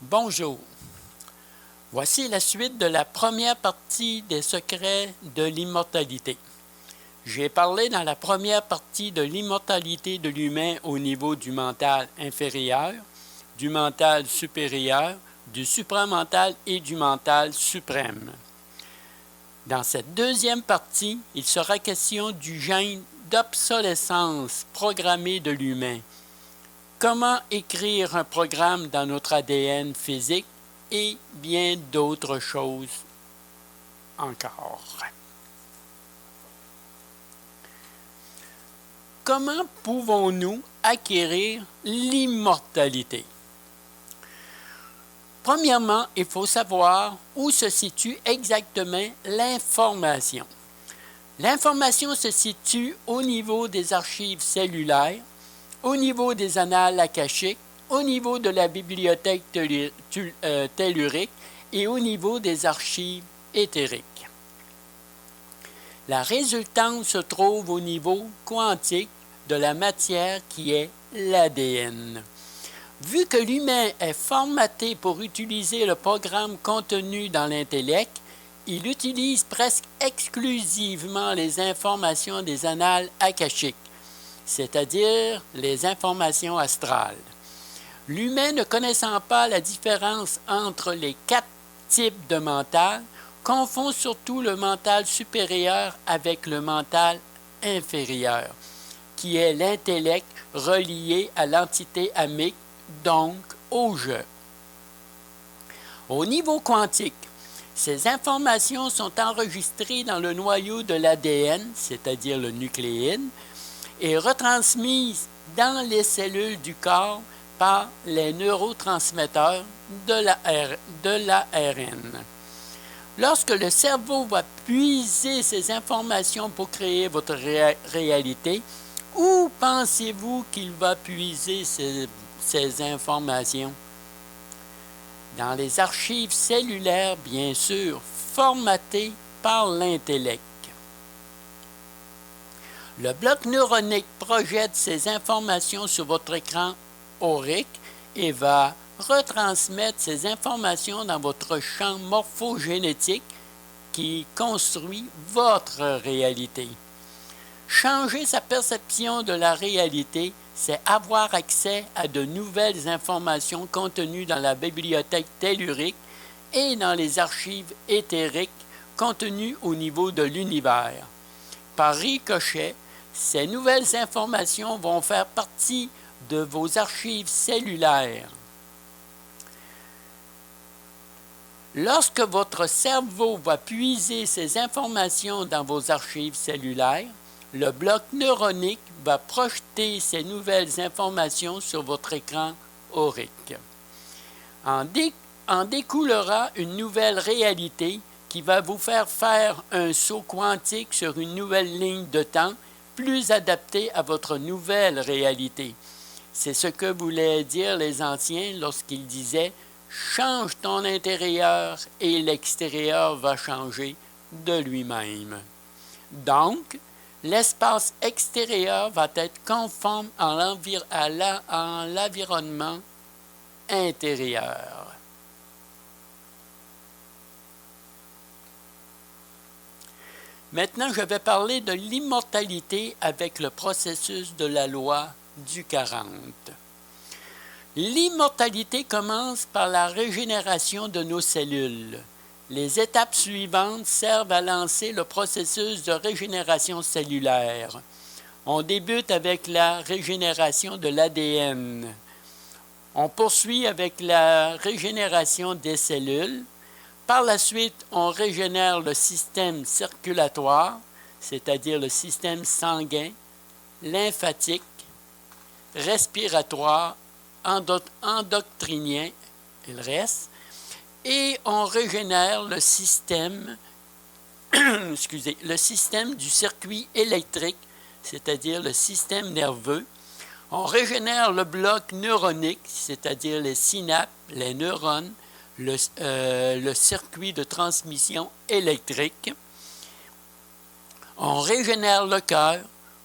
Bonjour. Voici la suite de la première partie des secrets de l'immortalité. J'ai parlé dans la première partie de l'immortalité de l'humain au niveau du mental inférieur, du mental supérieur, du supramental et du mental suprême. Dans cette deuxième partie, il sera question du gène d'obsolescence programmée de l'humain. Comment écrire un programme dans notre ADN physique et bien d'autres choses encore. Comment pouvons-nous acquérir l'immortalité? Premièrement, il faut savoir où se situe exactement l'information. L'information se situe au niveau des archives cellulaires, au niveau des annales akashiques, au niveau de la bibliothèque tellurique et au niveau des archives éthériques. La résultante se trouve au niveau quantique de la matière qui est l'ADN. Vu que l'humain est formaté pour utiliser le programme contenu dans l'intellect, il utilise presque exclusivement les informations des annales akashiques, c'est-à-dire les informations astrales. L'humain ne connaissant pas la différence entre les 4 types de mental, confond surtout le mental supérieur avec le mental inférieur, qui est l'intellect relié à l'entité amique, donc au je. Au niveau quantique, ces informations sont enregistrées dans le noyau de l'ADN, c'est-à-dire le nucléide, et retransmises dans les cellules du corps par les neurotransmetteurs de l'ARN. Lorsque le cerveau va puiser ces informations pour créer votre réalité, où pensez-vous qu'il va puiser ces informations? Dans les archives cellulaires, bien sûr, formatées par l'intellect. Le bloc neuronique projette ces informations sur votre écran aurique et va retransmettre ces informations dans votre champ morphogénétique qui construit votre réalité. Changer sa perception de la réalité, c'est avoir accès à de nouvelles informations contenues dans la bibliothèque tellurique et dans les archives éthériques contenues au niveau de l'univers. Par ricochet, ces nouvelles informations vont faire partie de vos archives cellulaires. Lorsque votre cerveau va puiser ces informations dans vos archives cellulaires, le bloc neuronique va projeter ces nouvelles informations sur votre écran aurique. En découlera une nouvelle réalité qui va vous faire un saut quantique sur une nouvelle ligne de temps plus adaptée à votre nouvelle réalité. C'est ce que voulaient dire les anciens lorsqu'ils disaient « Change ton intérieur et l'extérieur va changer de lui-même ». Donc, l'espace extérieur va être conforme à l'environnement intérieur. Maintenant, je vais parler de l'immortalité avec le processus de la loi du 40. L'immortalité commence par la régénération de nos cellules. Les étapes suivantes servent à lancer le processus de régénération cellulaire. On débute avec la régénération de l'ADN. On poursuit avec la régénération des cellules. Par la suite, on régénère le système circulatoire, c'est-à-dire le système sanguin, lymphatique, respiratoire, endocrinien et le reste, et on régénère le système, le système du circuit électrique, c'est-à-dire le système nerveux. On régénère le bloc neuronique, c'est-à-dire les synapses, les neurones, le circuit de transmission électrique. On régénère le cœur.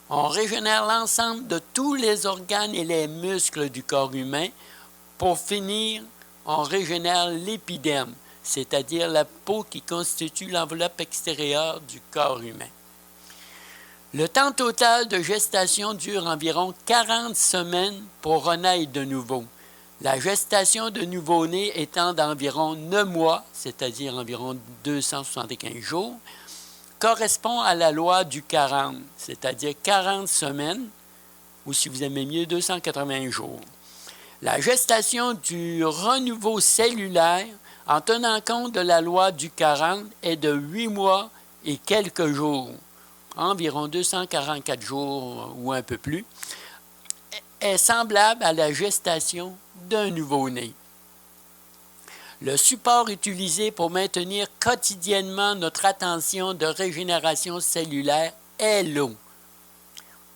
On régénère l'ensemble de tous les organes et les muscles du corps humain pour finir on régénère l'épiderme, c'est-à-dire la peau qui constitue l'enveloppe extérieure du corps humain. Le temps total de gestation dure environ 40 semaines pour renaître de nouveau. La gestation de nouveau-né étant d'environ 9 mois, c'est-à-dire environ 275 jours, correspond à la loi du 40, c'est-à-dire 40 semaines, ou si vous aimez mieux, 280 jours. La gestation du renouveau cellulaire, en tenant compte de la loi du 40, est de 8 mois et quelques jours, environ 244 jours ou un peu plus, est semblable à la gestation d'un nouveau-né. Le support utilisé pour maintenir quotidiennement notre attention de régénération cellulaire est l'eau.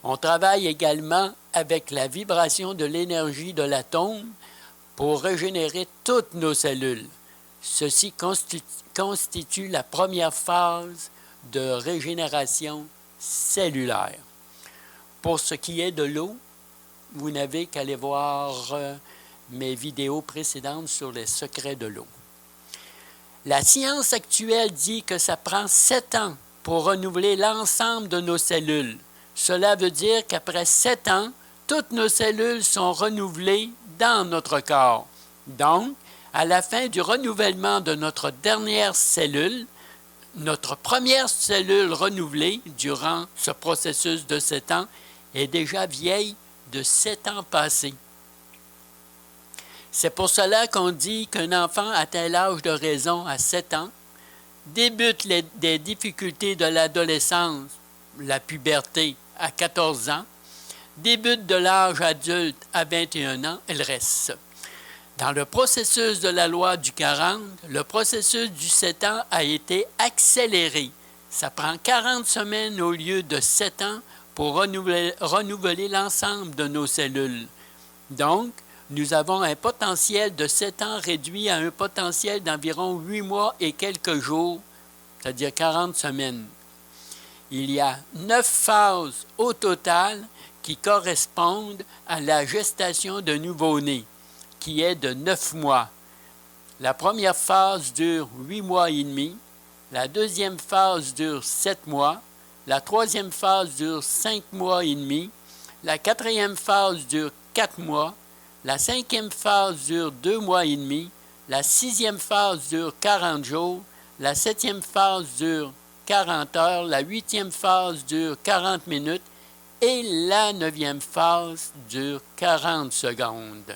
On travaille également avec la vibration de l'énergie de l'atome pour régénérer toutes nos cellules. Ceci constitue la première phase de régénération cellulaire. Pour ce qui est de l'eau, vous n'avez qu'à aller voir mes vidéos précédentes sur les secrets de l'eau. La science actuelle dit que ça prend 7 ans pour renouveler l'ensemble de nos cellules. Cela veut dire qu'après 7 ans, toutes nos cellules sont renouvelées dans notre corps. Donc, à la fin du renouvellement de notre dernière cellule, notre première cellule renouvelée durant ce processus de 7 ans est déjà vieille de 7 ans passés. C'est pour cela qu'on dit qu'un enfant atteint l'âge de raison à 7 ans, débute des difficultés de l'adolescence, la puberté, à 14 ans, débute de l'âge adulte à 21 ans, elle reste. Dans le processus de la loi du 40, le processus du 7 ans a été accéléré. Ça prend 40 semaines au lieu de 7 ans pour renouveler l'ensemble de nos cellules. Donc, nous avons un potentiel de 7 ans réduit à un potentiel d'environ 8 mois et quelques jours, c'est-à-dire 40 semaines. Il y a 9 phases au total qui correspondent à la gestation de nouveau-né, qui est de 9 mois. La première phase dure 8 mois et demi, la deuxième phase dure 7 mois, la troisième phase dure 5 mois et demi, la quatrième phase dure 4 mois, la cinquième phase dure 2 mois et demi, la sixième phase dure 40 jours, la septième phase dure 40 heures, la huitième phase dure 40 minutes et la neuvième phase dure 40 secondes.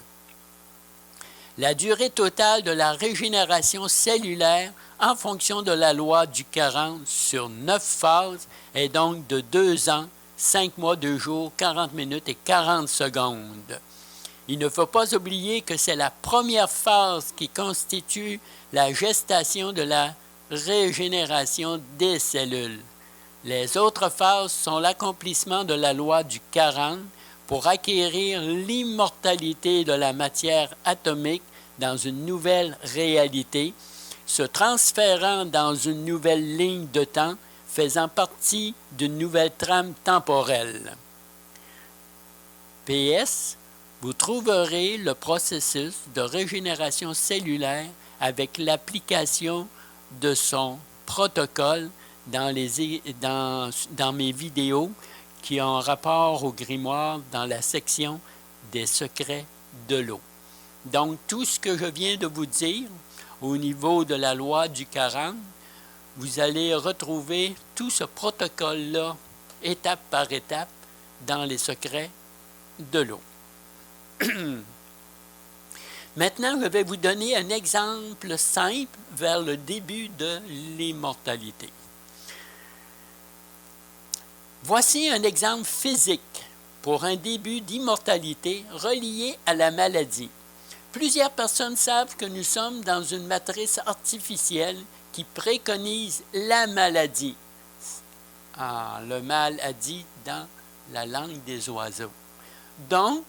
La durée totale de la régénération cellulaire en fonction de la loi du 40 sur 9 phases est donc de 2 ans, 5 mois, 2 jours, 40 minutes et 40 secondes. Il ne faut pas oublier que c'est la première phase qui constitue la gestation de la régénération des cellules. Les autres phases sont l'accomplissement de la loi du 40 pour acquérir l'immortalité de la matière atomique dans une nouvelle réalité, se transférant dans une nouvelle ligne de temps, faisant partie d'une nouvelle trame temporelle. PS, vous trouverez le processus de régénération cellulaire avec l'application de son protocole dans mes vidéos qui ont rapport au grimoire dans la section des secrets de l'eau. Donc, tout ce que je viens de vous dire au niveau de la loi du 40, vous allez retrouver tout ce protocole-là, étape par étape, dans les secrets de l'eau. Maintenant, je vais vous donner un exemple simple vers le début de l'immortalité. Voici un exemple physique pour un début d'immortalité relié à la maladie. Plusieurs personnes savent que nous sommes dans une matrice artificielle qui préconise la maladie. Le mal a dit dans la langue des oiseaux. Donc,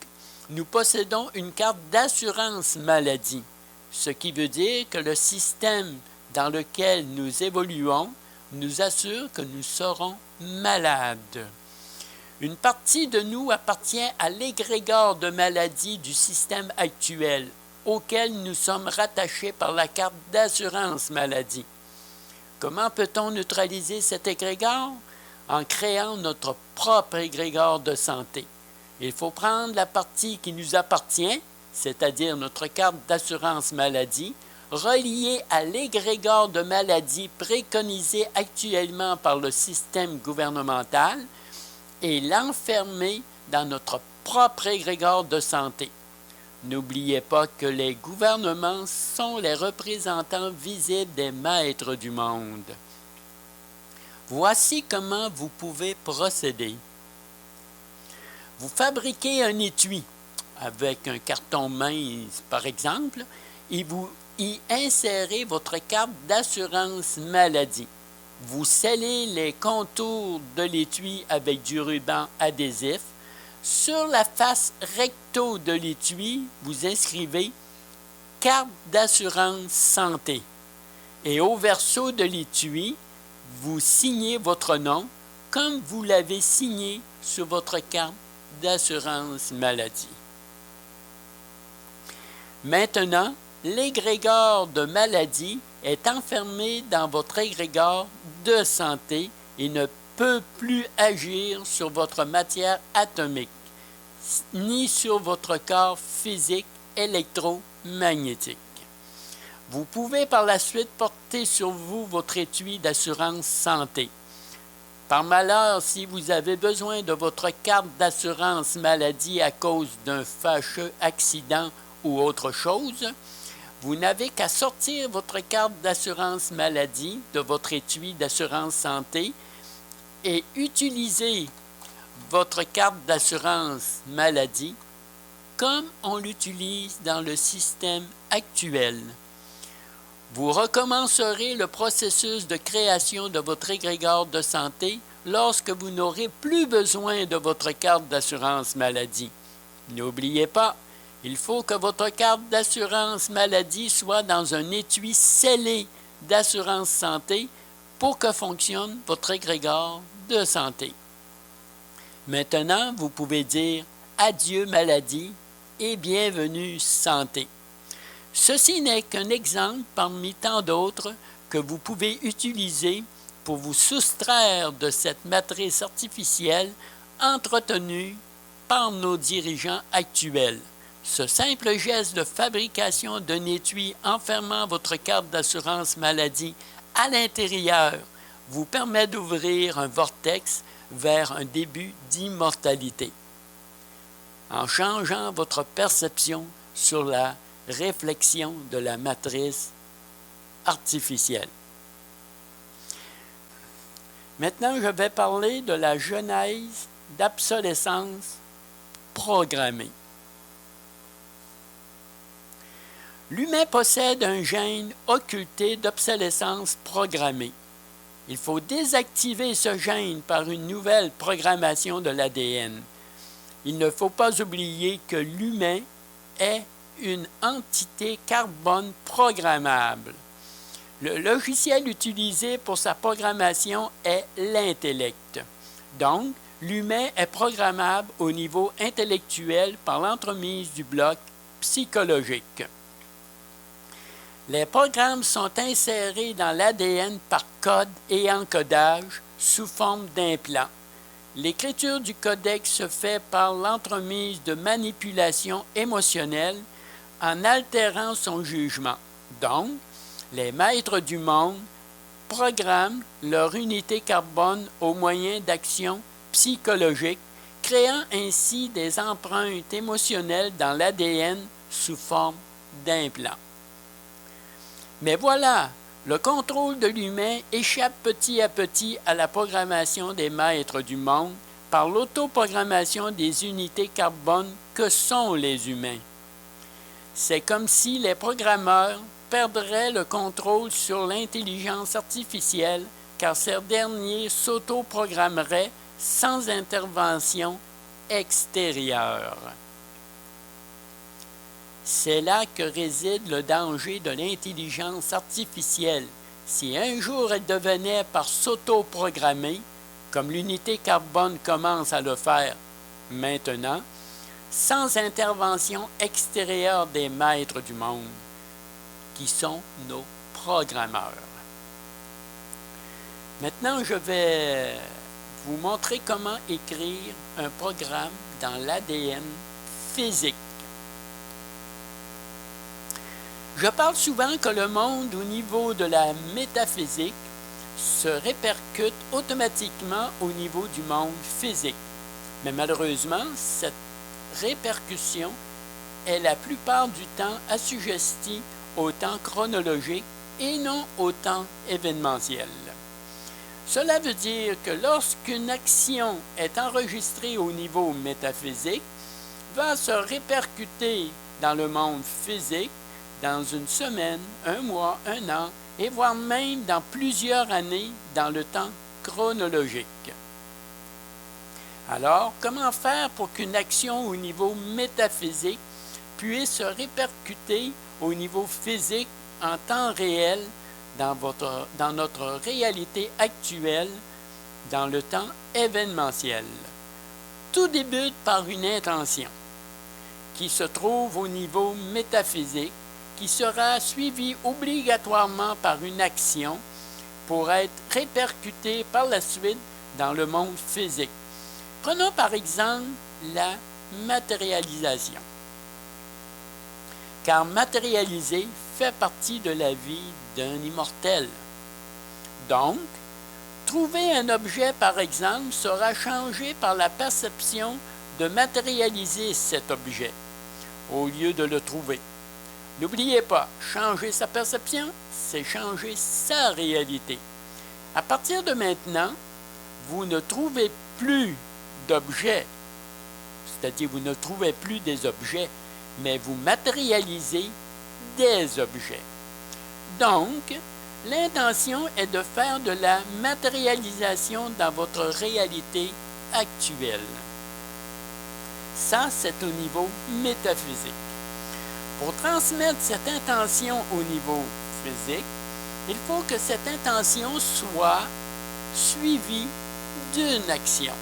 nous possédons une carte d'assurance maladie, ce qui veut dire que le système dans lequel nous évoluons nous assure que nous serons malades. Une partie de nous appartient à l'égrégore de maladies du système actuel, auxquels nous sommes rattachés par la carte d'assurance maladie. Comment peut-on neutraliser cet égrégore? En créant notre propre égrégore de santé. Il faut prendre la partie qui nous appartient, c'est-à-dire notre carte d'assurance maladie, reliée à l'égrégore de maladie préconisé actuellement par le système gouvernemental, et l'enfermer dans notre propre égrégore de santé. N'oubliez pas que les gouvernements sont les représentants visibles des maîtres du monde. Voici comment vous pouvez procéder. Vous fabriquez un étui avec un carton mince, par exemple, et vous y insérez votre carte d'assurance maladie. Vous scellez les contours de l'étui avec du ruban adhésif. Sur la face recto de l'étui, vous inscrivez « Carte d'assurance santé » et au verso de l'étui, vous signez votre nom comme vous l'avez signé sur votre carte d'assurance maladie. Maintenant, l'égrégore de maladie est enfermé dans votre égrégore de santé et ne peut plus agir sur votre matière atomique, ni sur votre corps physique électromagnétique. Vous pouvez par la suite porter sur vous votre étui d'assurance santé. Par malheur, si vous avez besoin de votre carte d'assurance maladie à cause d'un fâcheux accident ou autre chose, vous n'avez qu'à sortir votre carte d'assurance maladie de votre étui d'assurance santé et utiliser votre carte d'assurance maladie comme on l'utilise dans le système actuel. Vous recommencerez le processus de création de votre égrégore de santé lorsque vous n'aurez plus besoin de votre carte d'assurance maladie. N'oubliez pas, il faut que votre carte d'assurance maladie soit dans un étui scellé d'assurance santé pour que fonctionne votre égrégore de santé. Maintenant, vous pouvez dire adieu maladie et bienvenue santé. Ceci n'est qu'un exemple parmi tant d'autres que vous pouvez utiliser pour vous soustraire de cette matrice artificielle entretenue par nos dirigeants actuels. Ce simple geste de fabrication d'un étui enfermant votre carte d'assurance maladie à l'intérieur vous permet d'ouvrir un vortex vers un début d'immortalité, en changeant votre perception sur la réflexion de la matrice artificielle. Maintenant, je vais parler de la genèse d'obsolescence programmée. L'humain possède un gène occulté d'obsolescence programmée. Il faut désactiver ce gène par une nouvelle programmation de l'ADN. Il ne faut pas oublier que l'humain est une entité carbone programmable. Le logiciel utilisé pour sa programmation est l'intellect. Donc, l'humain est programmable au niveau intellectuel par l'entremise du bloc psychologique. Les programmes sont insérés dans l'ADN par code et encodage sous forme d'implants. L'écriture du codex se fait par l'entremise de manipulations émotionnelles en altérant son jugement. Donc, les maîtres du monde programment leur unité carbone au moyen d'actions psychologiques, créant ainsi des empreintes émotionnelles dans l'ADN sous forme d'implants. Mais voilà, le contrôle de l'humain échappe petit à petit à la programmation des maîtres du monde par l'autoprogrammation des unités carbone que sont les humains. C'est comme si les programmeurs perdraient le contrôle sur l'intelligence artificielle car ces derniers s'autoprogrammeraient sans intervention extérieure. C'est là que réside le danger de l'intelligence artificielle. Si un jour elle devenait par s'autoprogrammer, comme l'unité carbone commence à le faire maintenant, sans intervention extérieure des maîtres du monde, qui sont nos programmeurs. Maintenant, je vais vous montrer comment écrire un programme dans l'ADN physique. Je parle souvent que le monde au niveau de la métaphysique se répercute automatiquement au niveau du monde physique. Mais malheureusement, cette répercussion est la plupart du temps assujettie au temps chronologique et non au temps événementiel. Cela veut dire que lorsqu'une action est enregistrée au niveau métaphysique, va se répercuter dans le monde physique dans une semaine, un mois, un an, et voire même dans plusieurs années dans le temps chronologique. Alors, comment faire pour qu'une action au niveau métaphysique puisse se répercuter au niveau physique en temps réel dans notre réalité actuelle, dans le temps événementiel? Tout débute par une intention qui se trouve au niveau métaphysique, qui sera suivie obligatoirement par une action pour être répercutée par la suite dans le monde physique. Prenons par exemple la matérialisation. Car matérialiser fait partie de la vie d'un immortel. Donc, trouver un objet, par exemple, sera changé par la perception de matérialiser cet objet, au lieu de le trouver. N'oubliez pas, changer sa perception, c'est changer sa réalité. À partir de maintenant, vous ne trouvez plus d'objets, c'est-à-dire vous ne trouvez plus des objets, mais vous matérialisez des objets. Donc, l'intention est de faire de la matérialisation dans votre réalité actuelle. Ça, c'est au niveau métaphysique. Pour transmettre cette intention au niveau physique, il faut que cette intention soit suivie d'une action.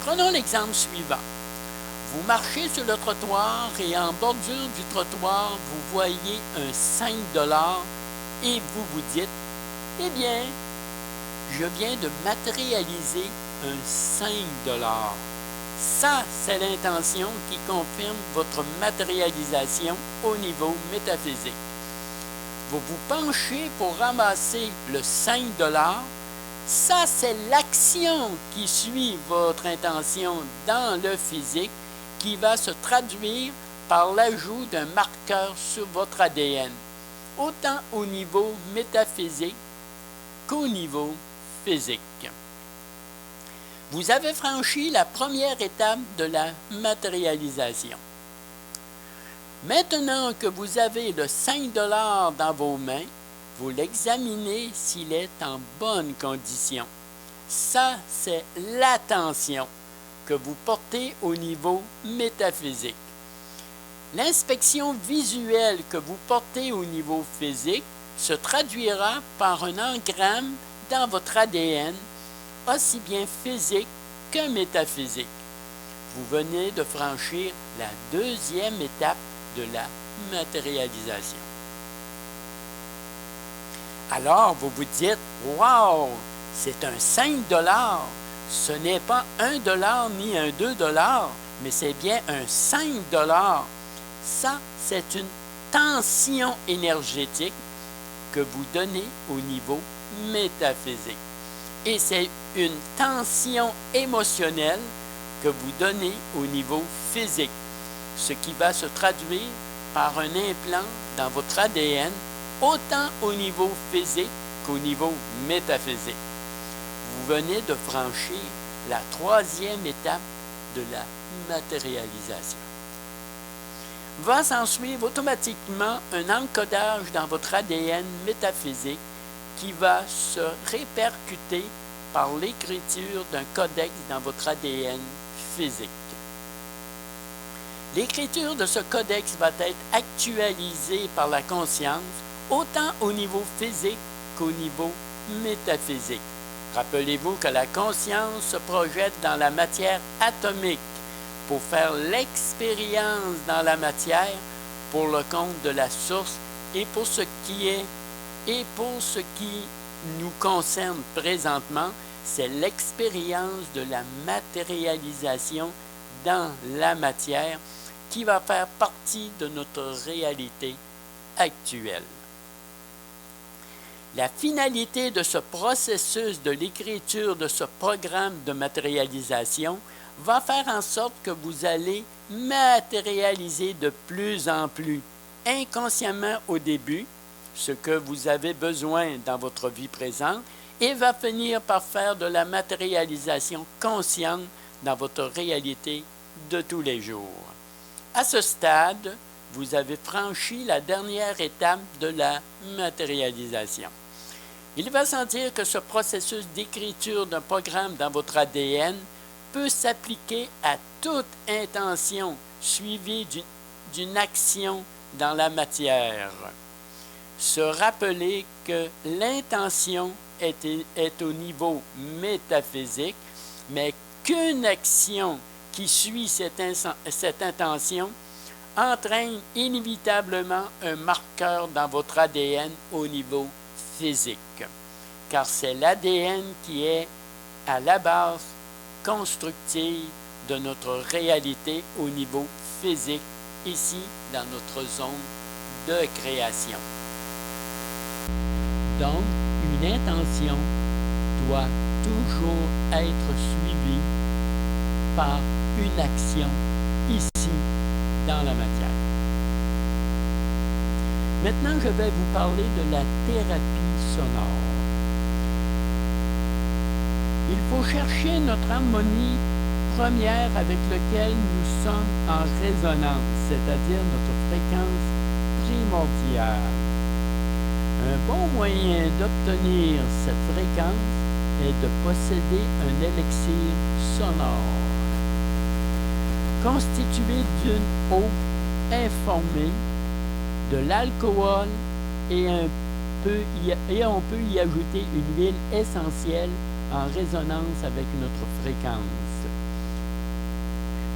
Prenons l'exemple suivant. Vous marchez sur le trottoir et en bordure du trottoir, vous voyez un 5 $ et vous vous dites, eh bien, je viens de matérialiser un 5 $. Ça, c'est l'intention qui confirme votre matérialisation au niveau métaphysique. Vous vous penchez pour ramasser le 5 $. Ça, c'est l'action qui suit votre intention dans le physique qui va se traduire par l'ajout d'un marqueur sur votre ADN, autant au niveau métaphysique qu'au niveau physique. Vous avez franchi la première étape de la matérialisation. Maintenant que vous avez le 5 $ dans vos mains, vous l'examinez s'il est en bonne condition. Ça, c'est l'attention que vous portez au niveau métaphysique. L'inspection visuelle que vous portez au niveau physique se traduira par un engramme dans votre ADN, aussi bien physique que métaphysique. Vous venez de franchir la deuxième étape de la matérialisation. Alors, vous vous dites, « Wow, c'est un 5 $. Ce n'est pas un dollar ni un 2 $, mais c'est bien un 5 $. Ça, c'est une tension énergétique que vous donnez au niveau métaphysique. Et c'est une tension émotionnelle que vous donnez au niveau physique, ce qui va se traduire par un implant dans votre ADN, autant au niveau physique qu'au niveau métaphysique. Vous venez de franchir la troisième étape de la matérialisation. Va s'en suivre automatiquement un encodage dans votre ADN métaphysique qui va se répercuter par l'écriture d'un codex dans votre ADN physique. L'écriture de ce codex va être actualisée par la conscience, autant au niveau physique qu'au niveau métaphysique. Rappelez-vous que la conscience se projette dans la matière atomique, pour faire l'expérience dans la matière pour le compte de la source et pour ce qui nous concerne présentement, c'est l'expérience de la matérialisation dans la matière qui va faire partie de notre réalité actuelle. La finalité de ce processus de l'écriture de ce programme de matérialisation va faire en sorte que vous allez matérialiser de plus en plus, inconsciemment au début, ce que vous avez besoin dans votre vie présente et va finir par faire de la matérialisation consciente dans votre réalité de tous les jours. À ce stade, vous avez franchi la dernière étape de la matérialisation. Il va sans dire que ce processus d'écriture d'un programme dans votre ADN peut s'appliquer à toute intention suivie d'une action dans la matière. Se rappeler que l'intention est au niveau métaphysique, mais qu'une action qui suit cette intention entraîne inévitablement un marqueur dans votre ADN au niveau physique, car c'est l'ADN qui est à la base constructive de notre réalité au niveau physique, ici dans notre zone de création. Donc, une intention doit toujours être suivie par une action ici dans la matière. Maintenant, je vais vous parler de la thérapie sonore. Il faut chercher notre harmonie première avec laquelle nous sommes en résonance, c'est-à-dire notre fréquence primordiale. Un bon moyen d'obtenir cette fréquence est de posséder un élixir sonore, constitué d'une eau informée, de l'alcool et on peut y ajouter une huile essentielle en résonance avec notre fréquence.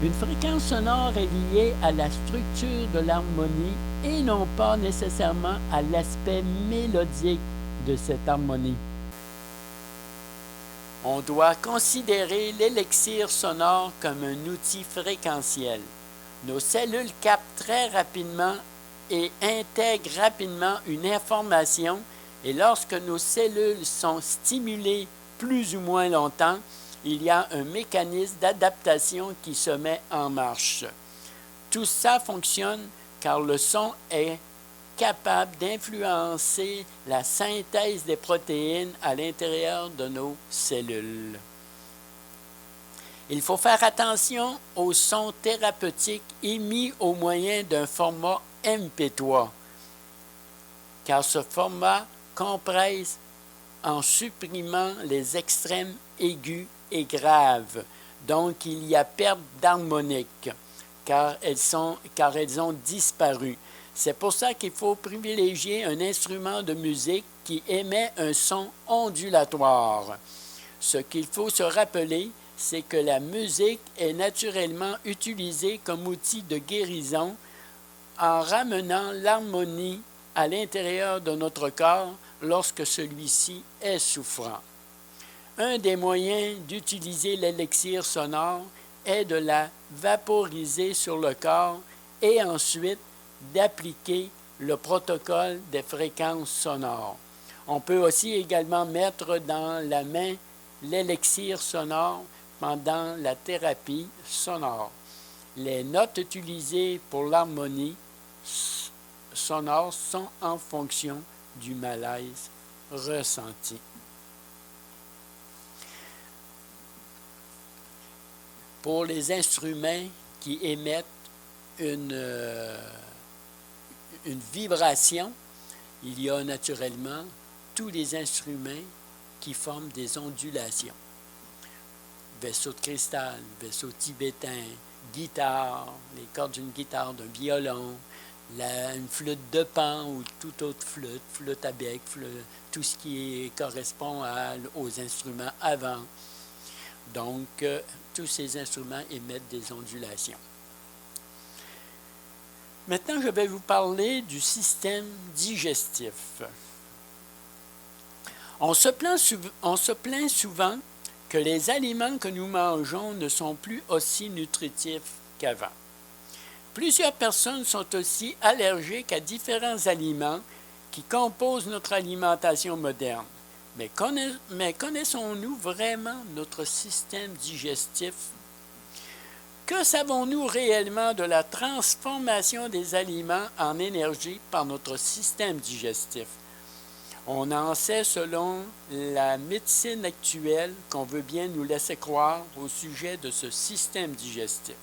Une fréquence sonore est liée à la structure de l'harmonie et non pas nécessairement à l'aspect mélodique de cette harmonie. On doit considérer l'élixir sonore comme un outil fréquentiel. Nos cellules captent très rapidement et intègrent rapidement une information et lorsque nos cellules sont stimulées plus ou moins longtemps, il y a un mécanisme d'adaptation qui se met en marche. Tout ça fonctionne car le son est capable d'influencer la synthèse des protéines à l'intérieur de nos cellules. Il faut faire attention aux sons thérapeutiques émis au moyen d'un format MP3, car ce format compresse en supprimant les extrêmes aigus et graves. Donc, il y a perte d'harmonique, car elles ont disparu. C'est pour ça qu'il faut privilégier un instrument de musique qui émet un son ondulatoire. Ce qu'il faut se rappeler, c'est que la musique est naturellement utilisée comme outil de guérison en ramenant l'harmonie à l'intérieur de notre corps lorsque celui-ci est souffrant. Un des moyens d'utiliser l'élixir sonore est de la vaporiser sur le corps et ensuite d'appliquer le protocole des fréquences sonores. On peut aussi également mettre dans la main l'élixir sonore pendant la thérapie sonore. Les notes utilisées pour l'harmonie sonore sont en fonction du malaise ressenti. Pour les instruments qui émettent une vibration, il y a naturellement tous les instruments qui forment des ondulations. Vaisseau de cristal, vaisseau tibétain, guitare, les cordes d'une guitare, d'un violon, une flûte de pan ou toute autre flûte, flûte à bec, tout ce qui correspond aux instruments avant. Donc, tous ces instruments émettent des ondulations. Maintenant, je vais vous parler du système digestif. On se plaint souvent que les aliments que nous mangeons ne sont plus aussi nutritifs qu'avant. Plusieurs personnes sont aussi allergiques à différents aliments qui composent notre alimentation moderne. Mais connaissons-nous vraiment notre système digestif? Que savons-nous réellement de la transformation des aliments en énergie par notre système digestif? On en sait, selon la médecine actuelle, qu'on veut bien nous laisser croire au sujet de ce système digestif.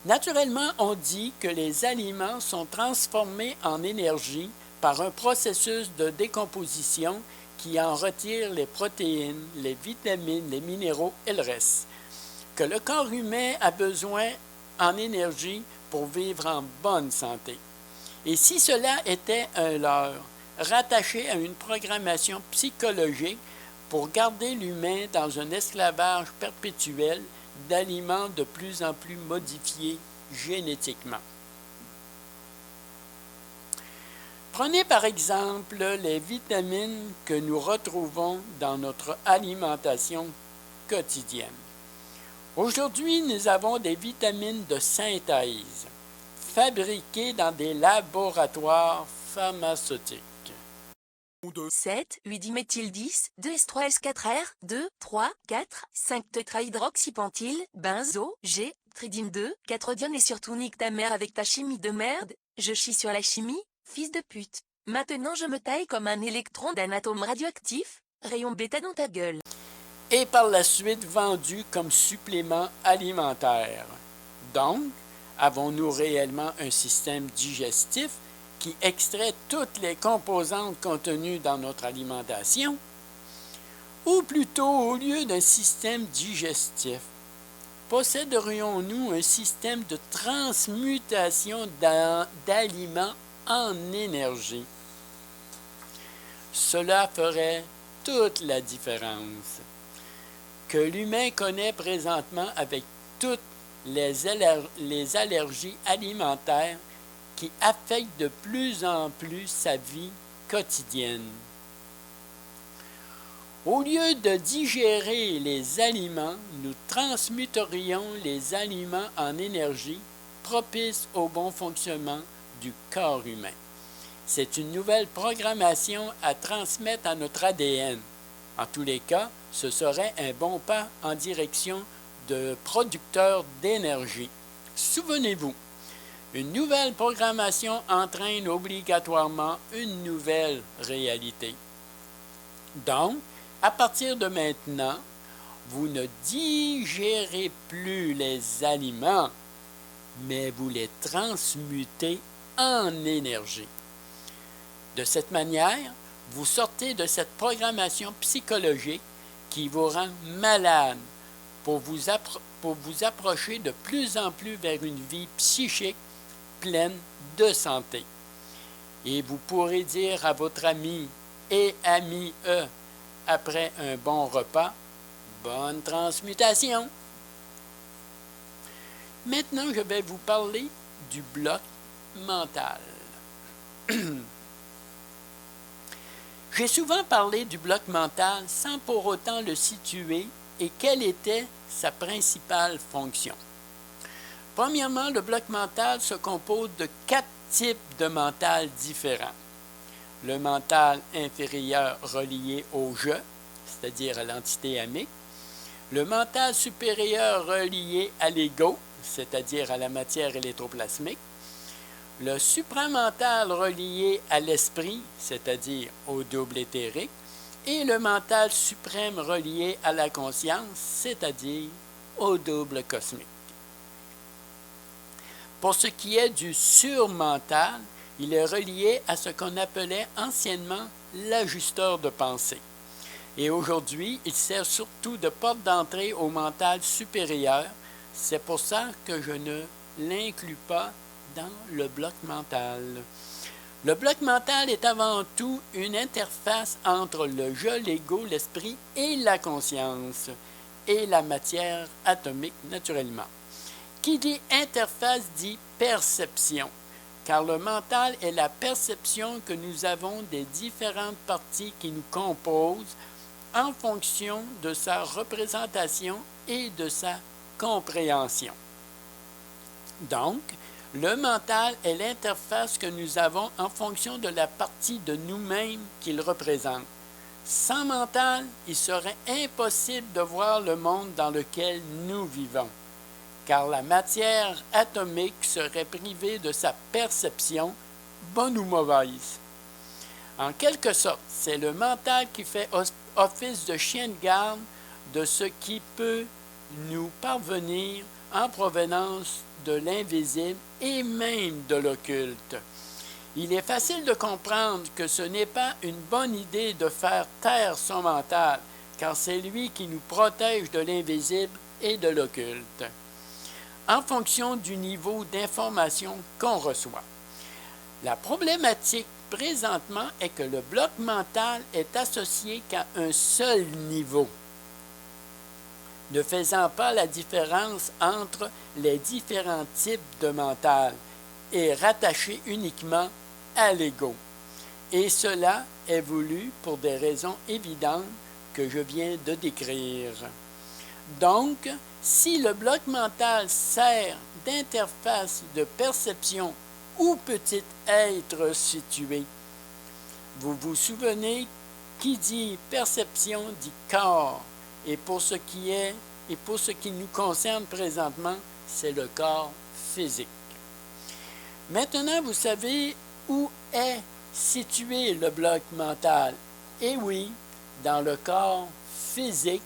Naturellement, on dit que les aliments sont transformés en énergie par un processus de décomposition qui en retire les protéines, les vitamines, les minéraux et le reste, que le corps humain a besoin en énergie pour vivre en bonne santé. Et si cela était un leurre, rattaché à une programmation psychologique pour garder l'humain dans un esclavage perpétuel d'aliments de plus en plus modifiés génétiquement. Prenez par exemple les vitamines que nous retrouvons dans notre alimentation quotidienne. Aujourd'hui, nous avons des vitamines de synthèse, fabriquées dans des laboratoires pharmaceutiques. 7, 8-diméthyl-10, 2-S3-S4R, 2, 3, 4, 5 tétrahydroxypentyl, benzo, G, tridine 2, 4-dione et surtout nique ta mère avec ta chimie de merde, je chie sur la chimie, fils de pute. Maintenant je me taille comme un électron d'un atome radioactif, rayon bêta dans ta gueule. Et par la suite vendu comme supplément alimentaire. Donc, avons-nous réellement un système digestif qui extrait toutes les composantes contenues dans notre alimentation? Ou plutôt, au lieu d'un système digestif, posséderions-nous un système de transmutation d'aliments en énergie? Cela ferait toute la différence. Que l'humain connaît présentement avec toutes les allergies alimentaires qui affectent de plus en plus sa vie quotidienne. Au lieu de digérer les aliments, nous transmuterions les aliments en énergie propice au bon fonctionnement du corps humain. C'est une nouvelle programmation à transmettre à notre ADN. En tous les cas, ce serait un bon pas en direction de producteurs d'énergie. Souvenez-vous, une nouvelle programmation entraîne obligatoirement une nouvelle réalité. Donc, à partir de maintenant, vous ne digérez plus les aliments, mais vous les transmutez en énergie. De cette manière, vous sortez de cette programmation psychologique qui vous rend malade pour vous approcher de plus en plus vers une vie psychique pleine de santé. Et vous pourrez dire à votre ami et ami après un bon repas, bonne transmutation. Maintenant, je vais vous parler du bloc mental. J'ai souvent parlé du bloc mental sans pour autant le situer et quelle était sa principale fonction. Premièrement, le bloc mental se compose de 4 types de mental différents. Le mental inférieur relié au « je », c'est-à-dire à l'entité amique. Le mental supérieur relié à l'ego, c'est-à-dire à la matière électroplasmique. Le supramental relié à l'esprit, c'est-à-dire au double éthérique. Et le mental suprême relié à la conscience, c'est-à-dire au double cosmique. Pour ce qui est du surmental, il est relié à ce qu'on appelait anciennement l'ajusteur de pensée. Et aujourd'hui, il sert surtout de porte d'entrée au mental supérieur. C'est pour ça que je ne l'inclus pas dans le bloc mental. Le bloc mental est avant tout une interface entre le je, l'ego, l'esprit et la conscience, et la matière atomique naturellement. Qui dit interface dit perception, car le mental est la perception que nous avons des différentes parties qui nous composent en fonction de sa représentation et de sa compréhension. Donc, le mental est l'interface que nous avons en fonction de la partie de nous-mêmes qu'il représente. Sans mental, il serait impossible de voir le monde dans lequel nous vivons, car la matière atomique serait privée de sa perception, bonne ou mauvaise. En quelque sorte, c'est le mental qui fait office de chien de garde de ce qui peut nous parvenir en provenance de l'invisible et même de l'occulte. Il est facile de comprendre que ce n'est pas une bonne idée de faire taire son mental, car c'est lui qui nous protège de l'invisible et de l'occulte, en fonction du niveau d'information qu'on reçoit. La problématique présentement est que le bloc mental est associé qu'à un seul niveau, ne faisant pas la différence entre les différents types de mental et rattaché uniquement à l'ego. Et cela est voulu pour des raisons évidentes que je viens de décrire. Donc, si le bloc mental sert d'interface de perception, où peut-il être situé? Vous vous souvenez, qui dit perception dit corps, et pour ce qui nous concerne présentement, c'est le corps physique. Maintenant, vous savez où est situé le bloc mental. Et oui, dans le corps physique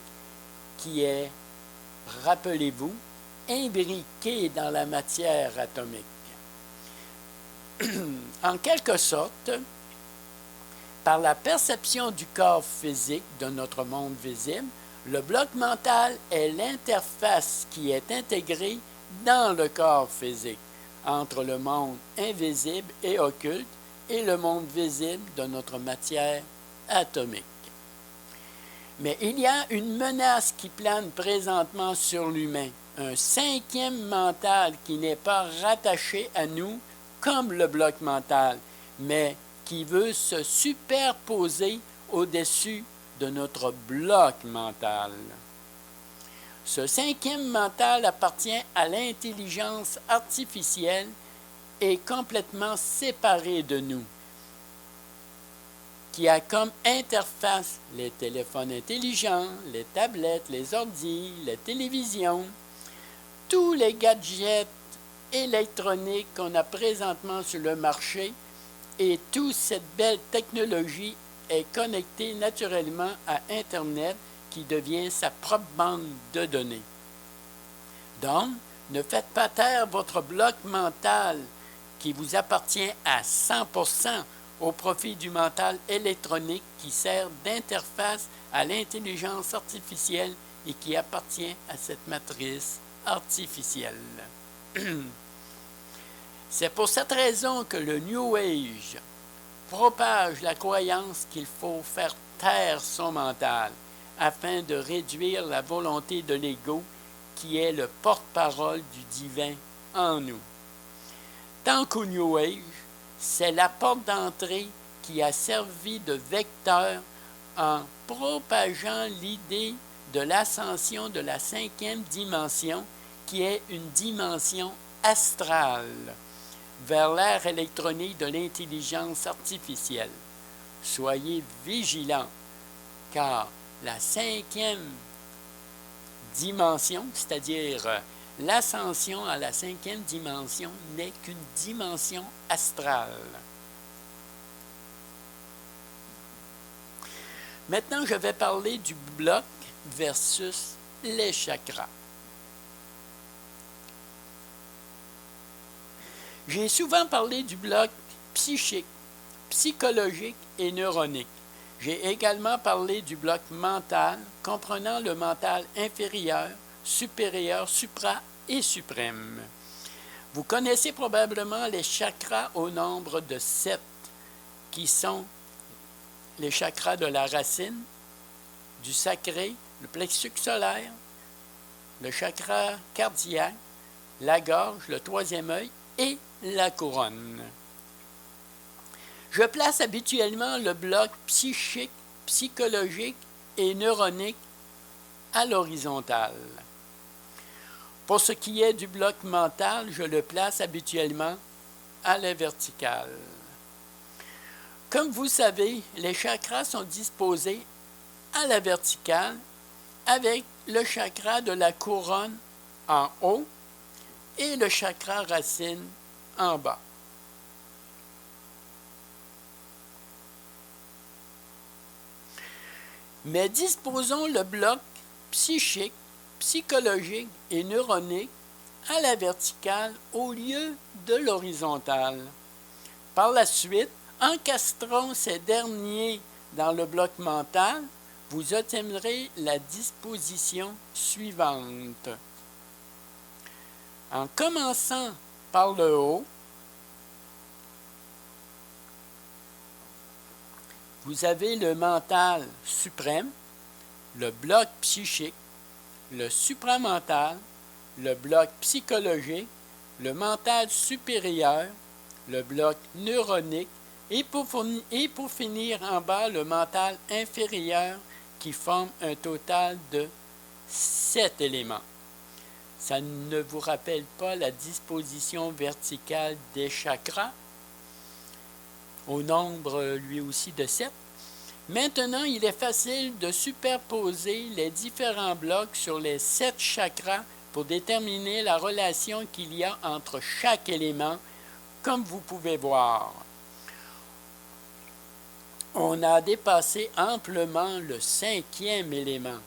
qui est, rappelez-vous, imbriqué dans la matière atomique. En quelque sorte, par la perception du corps physique de notre monde visible, le bloc mental est l'interface qui est intégrée dans le corps physique entre le monde invisible et occulte et le monde visible de notre matière atomique. Mais il y a une menace qui plane présentement sur l'humain, un cinquième mental qui n'est pas rattaché à nous comme le bloc mental, mais qui veut se superposer au-dessus de notre bloc mental. Ce cinquième mental appartient à l'intelligence artificielle et complètement séparé de nous, qui a comme interface les téléphones intelligents, les tablettes, les ordis, les télévisions, tous les gadgets électroniques qu'on a présentement sur le marché, et toute cette belle technologie est connectée naturellement à Internet qui devient sa propre bande de données. Donc, ne faites pas taire votre bloc mental qui vous appartient à 100% au profit du mental électronique qui sert d'interface à l'intelligence artificielle et qui appartient à cette matrice artificielle. C'est pour cette raison que le New Age propage la croyance qu'il faut faire taire son mental afin de réduire la volonté de l'ego qui est le porte-parole du divin en nous. Tant qu'au New Age, c'est la porte d'entrée qui a servi de vecteur en propageant l'idée de l'ascension de la cinquième dimension qui est une dimension astrale vers l'ère électronique de l'intelligence artificielle. Soyez vigilants, car la cinquième dimension, c'est-à-dire l'ascension à la cinquième dimension, n'est qu'une dimension astrale. Maintenant, je vais parler du bloc versus les chakras. J'ai souvent parlé du bloc psychique, psychologique et neuronique. J'ai également parlé du bloc mental, comprenant le mental inférieur, supérieur, supra et suprême. Vous connaissez probablement les chakras au nombre de 7, qui sont les chakras de la racine, du sacré, le plexus solaire, le chakra cardiaque, la gorge, le troisième œil et la couronne. Je place habituellement le bloc psychique, psychologique et neuronique à l'horizontale. Pour ce qui est du bloc mental, je le place habituellement à la verticale. Comme vous savez, les chakras sont disposés à la verticale avec le chakra de la couronne en haut et le chakra racine en bas. Mais disposons le bloc psychique, psychologique et neuronique à la verticale au lieu de l'horizontale. Par la suite, encastrons ces derniers dans le bloc mental, vous obtiendrez la disposition suivante. En commençant par le haut, vous avez le mental suprême, le bloc psychique, le supramental, le bloc psychologique, le mental supérieur, le bloc neuronique et pour finir en bas, le mental inférieur qui forme un total de 7 éléments. Ça ne vous rappelle pas la disposition verticale des chakras, au nombre lui aussi de 7. Maintenant, il est facile de superposer les différents blocs sur les 7 chakras pour déterminer la relation qu'il y a entre chaque élément, comme vous pouvez voir. On a dépassé amplement le 5e élément.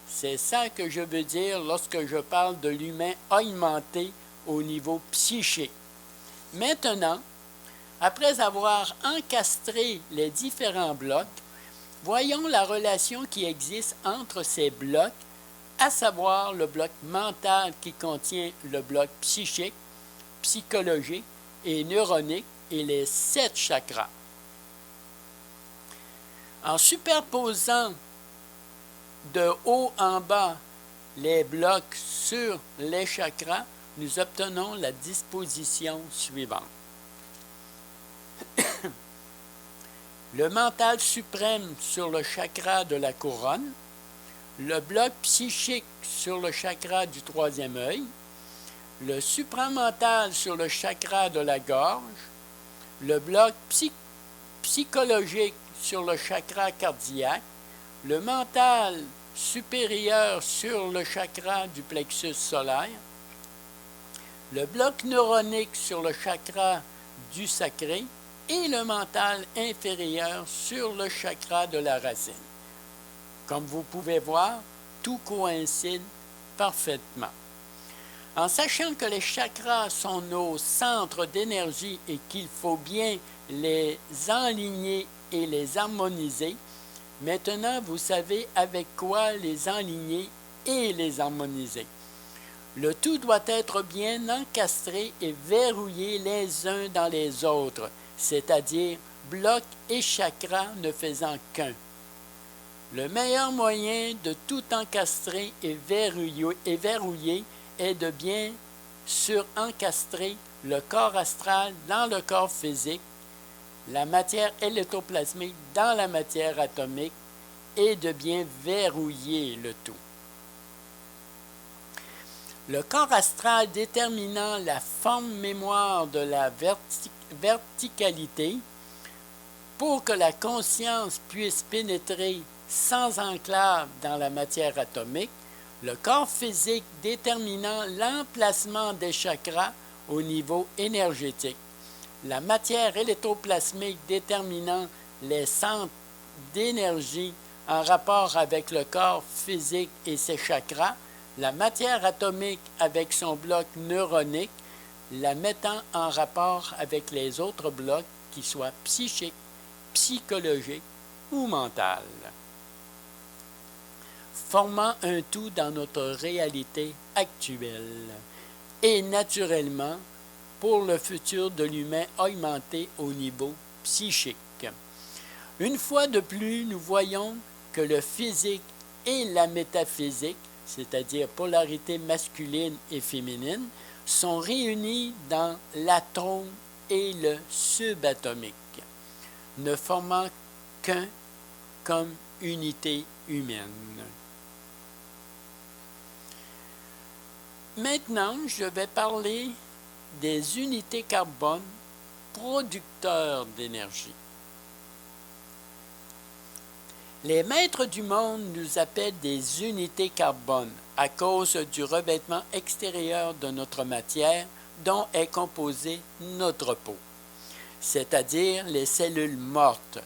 C'est ça que je veux dire lorsque je parle de l'humain augmenté au niveau psychique. Maintenant, après avoir encastré les différents blocs, voyons la relation qui existe entre ces blocs, à savoir le bloc mental qui contient le bloc psychique, psychologique et neuronique et les 7 chakras. En superposant de haut en bas les blocs sur les chakras, nous obtenons la disposition suivante. Le mental suprême sur le chakra de la couronne, le bloc psychique sur le chakra du troisième œil, le supramental sur le chakra de la gorge, le bloc psychologique sur le chakra cardiaque, le mental supérieur sur le chakra du plexus solaire, le bloc neuronique sur le chakra du sacré et le mental inférieur sur le chakra de la racine. Comme vous pouvez voir, tout coïncide parfaitement. En sachant que les chakras sont nos centres d'énergie et qu'il faut bien les enligner et les harmoniser, maintenant vous savez avec quoi les enligner et les harmoniser. Le tout doit être bien encastré et verrouillé les uns dans les autres, c'est-à-dire blocs et chakras ne faisant qu'un. Le meilleur moyen de tout encastrer et verrouiller est de bien surencastrer le corps astral dans le corps physique, la matière électroplasmique dans la matière atomique et de bien verrouiller le tout. Le corps astral déterminant la forme mémoire de la verticalité pour que la conscience puisse pénétrer sans enclave dans la matière atomique, le corps physique déterminant l'emplacement des chakras au niveau énergétique, la matière électroplasmique déterminant les centres d'énergie en rapport avec le corps physique et ses chakras, la matière atomique avec son bloc neuronique, la mettant en rapport avec les autres blocs qui soient psychiques, psychologiques ou mentales, formant un tout dans notre réalité actuelle et naturellement pour le futur de l'humain augmenté au niveau psychique. Une fois de plus, nous voyons que le physique et la métaphysique, c'est-à-dire polarité masculine et féminine, sont réunis dans l'atome et le subatomique, ne formant qu'un comme unité humaine. Maintenant, je vais parler des unités carbone producteurs d'énergie. Les maîtres du monde nous appellent des unités carbone à cause du revêtement extérieur de notre matière dont est composée notre peau, c'est-à-dire les cellules mortes,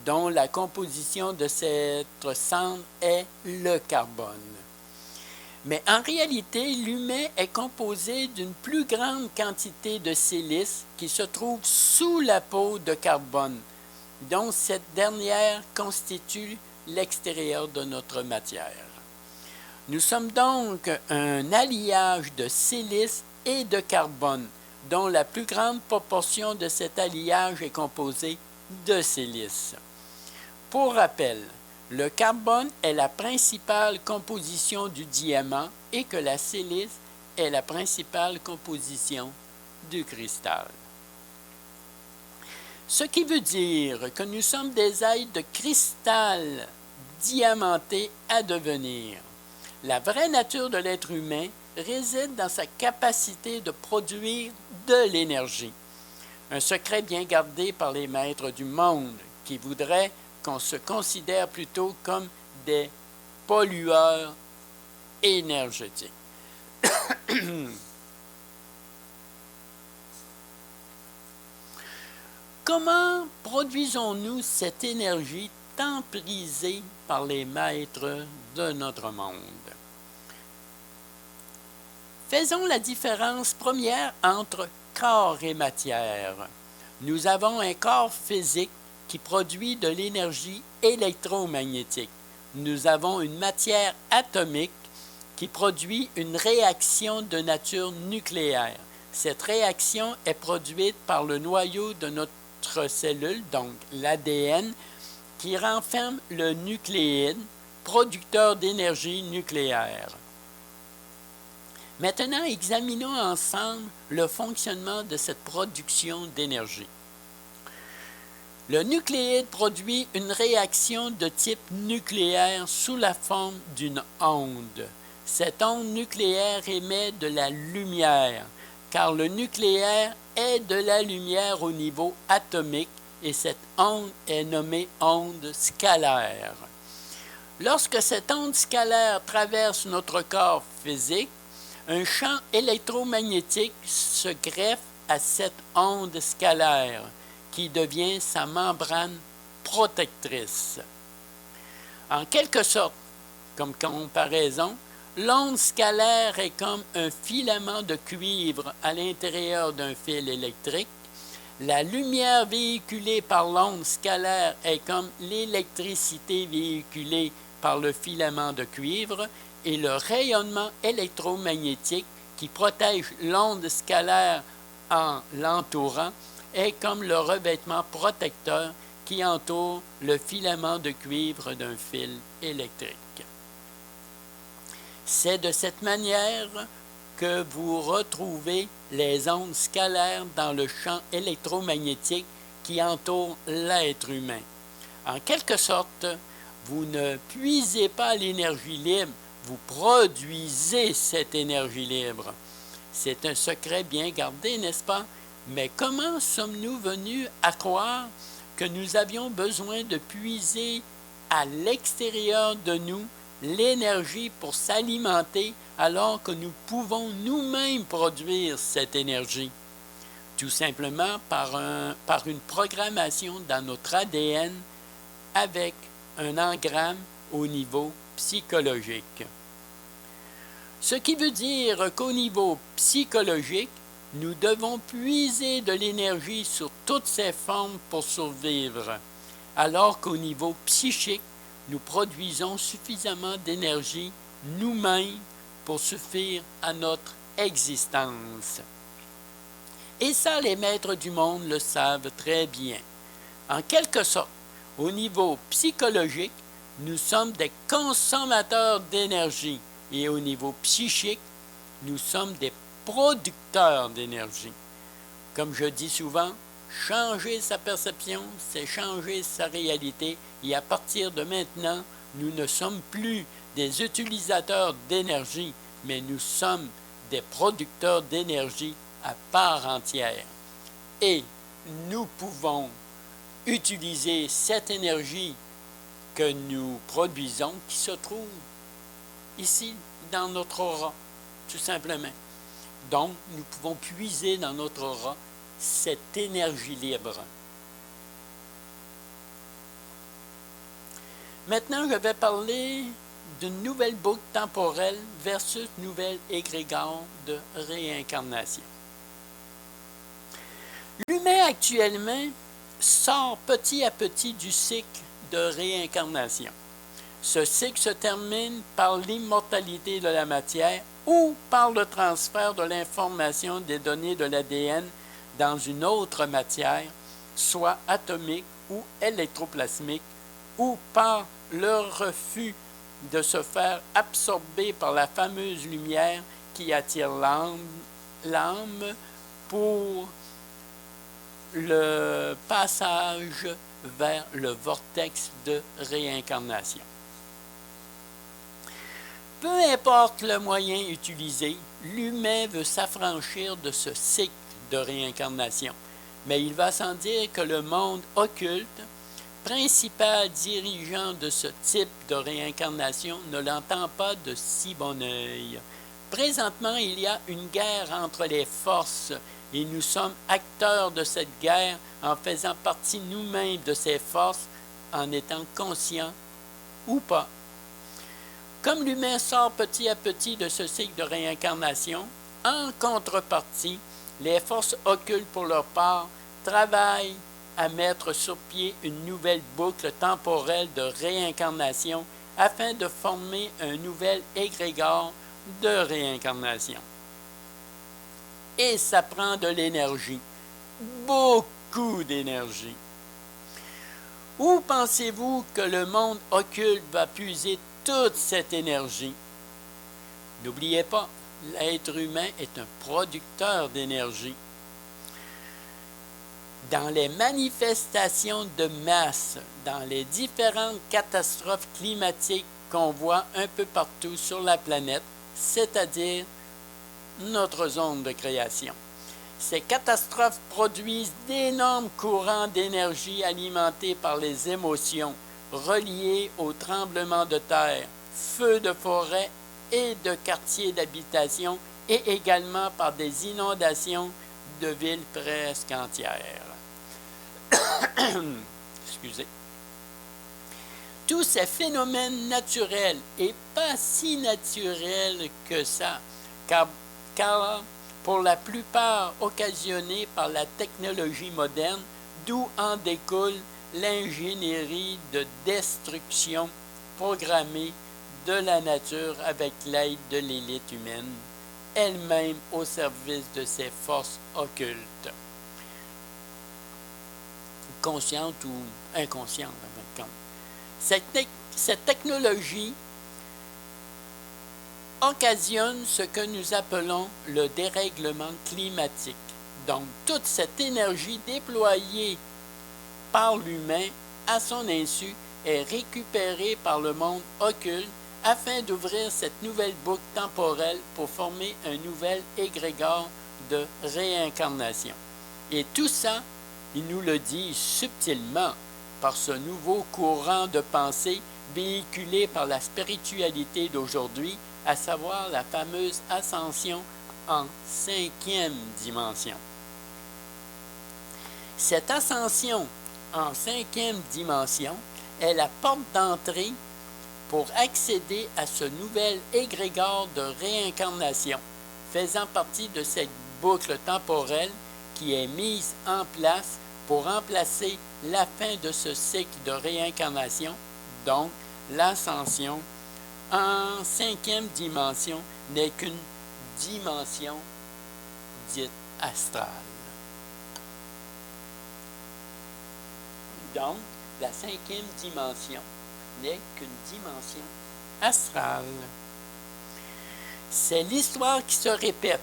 dont la composition de cette cendre est le carbone. Mais en réalité, l'humain est composé d'une plus grande quantité de silice qui se trouve sous la peau de carbone, dont cette dernière constitue l'extérieur de notre matière. Nous sommes donc un alliage de silice et de carbone, dont la plus grande proportion de cet alliage est composée de silice. Pour rappel, le carbone est la principale composition du diamant et que la silice est la principale composition du cristal. Ce qui veut dire que nous sommes des êtres de cristal diamantés à devenir. La vraie nature de l'être humain réside dans sa capacité de produire de l'énergie. Un secret bien gardé par les maîtres du monde qui voudraient qu'on se considère plutôt comme des pollueurs énergétiques. Comment produisons-nous cette énergie tant prisée par les maîtres de notre monde? Faisons la différence première entre corps et matière. Nous avons un corps physique qui produit de l'énergie électromagnétique. Nous avons une matière atomique qui produit une réaction de nature nucléaire. Cette réaction est produite par le noyau de notre cellule, donc l'ADN, qui renferme le nucléide, producteur d'énergie nucléaire. Maintenant, examinons ensemble le fonctionnement de cette production d'énergie. Le nucléide produit une réaction de type nucléaire sous la forme d'une onde. Cette onde nucléaire émet de la lumière, car le nucléaire est de la lumière au niveau atomique et cette onde est nommée onde scalaire. Lorsque cette onde scalaire traverse notre corps physique, un champ électromagnétique se greffe à cette onde scalaire qui devient sa membrane protectrice. En quelque sorte, comme comparaison, l'onde scalaire est comme un filament de cuivre à l'intérieur d'un fil électrique. La lumière véhiculée par l'onde scalaire est comme l'électricité véhiculée par le filament de cuivre et le rayonnement électromagnétique qui protège l'onde scalaire en l'entourant est comme le revêtement protecteur qui entoure le filament de cuivre d'un fil électrique. C'est de cette manière que vous retrouvez les ondes scalaires dans le champ électromagnétique qui entoure l'être humain. En quelque sorte, vous ne puisez pas l'énergie libre, vous produisez cette énergie libre. C'est un secret bien gardé, n'est-ce pas? Mais comment sommes-nous venus à croire que nous avions besoin de puiser à l'extérieur de nous l'énergie pour s'alimenter alors que nous pouvons nous-mêmes produire cette énergie? Tout simplement par une programmation dans notre ADN avec un engramme au niveau psychologique. Ce qui veut dire qu'au niveau psychologique, nous devons puiser de l'énergie sur toutes ses formes pour survivre, alors qu'au niveau psychique, nous produisons suffisamment d'énergie nous-mêmes pour suffire à notre existence. Et ça, les maîtres du monde le savent très bien. En quelque sorte, Au niveau psychologique, nous sommes des consommateurs d'énergie et au niveau psychique, nous sommes des producteurs d'énergie. Comme je dis souvent, changer sa perception, c'est changer sa réalité et à partir de maintenant, nous ne sommes plus des utilisateurs d'énergie, mais nous sommes des producteurs d'énergie à part entière. Et nous pouvons utiliser cette énergie que nous produisons qui se trouve ici dans notre aura, tout simplement. Donc, nous pouvons puiser dans notre aura cette énergie libre. Maintenant, je vais parler d'une nouvelle boucle temporelle versus nouvelle égrégore de réincarnation. L'humain actuellement sort petit à petit du cycle de réincarnation. Ce cycle se termine par l'immortalité de la matière ou par le transfert de l'information des données de l'ADN dans une autre matière, soit atomique ou électroplasmique, ou par le refus de se faire absorber par la fameuse lumière qui attire l'âme pour le passage vers le vortex de réincarnation. Peu importe le moyen utilisé, l'humain veut s'affranchir de ce cycle de réincarnation, mais il va sans dire que le monde occulte, principal dirigeant de ce type de réincarnation, ne l'entend pas de si bon œil. Présentement, il y a une guerre entre les forces et nous sommes acteurs de cette guerre en faisant partie nous-mêmes de ces forces, en étant conscients ou pas. Comme l'humain sort petit à petit de ce cycle de réincarnation, en contrepartie, les forces occultes pour leur part travaillent à mettre sur pied une nouvelle boucle temporelle de réincarnation afin de former un nouvel égrégore de réincarnation. Et ça prend de l'énergie, beaucoup d'énergie. Où pensez-vous que le monde occulte va puiser toute cette énergie? N'oubliez pas, l'être humain est un producteur d'énergie. Dans les manifestations de masse, dans les différentes catastrophes climatiques qu'on voit un peu partout sur la planète, c'est-à-dire notre zone de création. Ces catastrophes produisent d'énormes courants d'énergie alimentés par les émotions reliées aux tremblements de terre, feux de forêt et de quartiers d'habitation et également par des inondations de villes presque entières. Excusez. Tous ces phénomènes naturels et pas si naturels que ça, car pour la plupart occasionnés par la technologie moderne, d'où en découle l'ingénierie de destruction programmée de la nature avec l'aide de l'élite humaine, elle-même au service de ces forces occultes, conscientes ou inconscientes en fin de compte. Cette technologie occasionne ce que nous appelons le dérèglement climatique. Donc, toute cette énergie déployée par l'humain à son insu est récupérée par le monde occulte afin d'ouvrir cette nouvelle boucle temporelle pour former un nouvel égrégore de réincarnation. Et tout ça, il nous le dit subtilement par ce nouveau courant de pensée véhiculé par la spiritualité d'aujourd'hui, à savoir la fameuse ascension en 5e dimension. Cette ascension en 5e dimension est la porte d'entrée pour accéder à ce nouvel égrégore de réincarnation, faisant partie de cette boucle temporelle qui est mise en place pour remplacer la fin de ce cycle de réincarnation, donc l'ascension en 5e dimension n'est qu'une dimension dite astrale. Donc, La cinquième dimension n'est qu'une dimension astrale. C'est l'histoire qui se répète.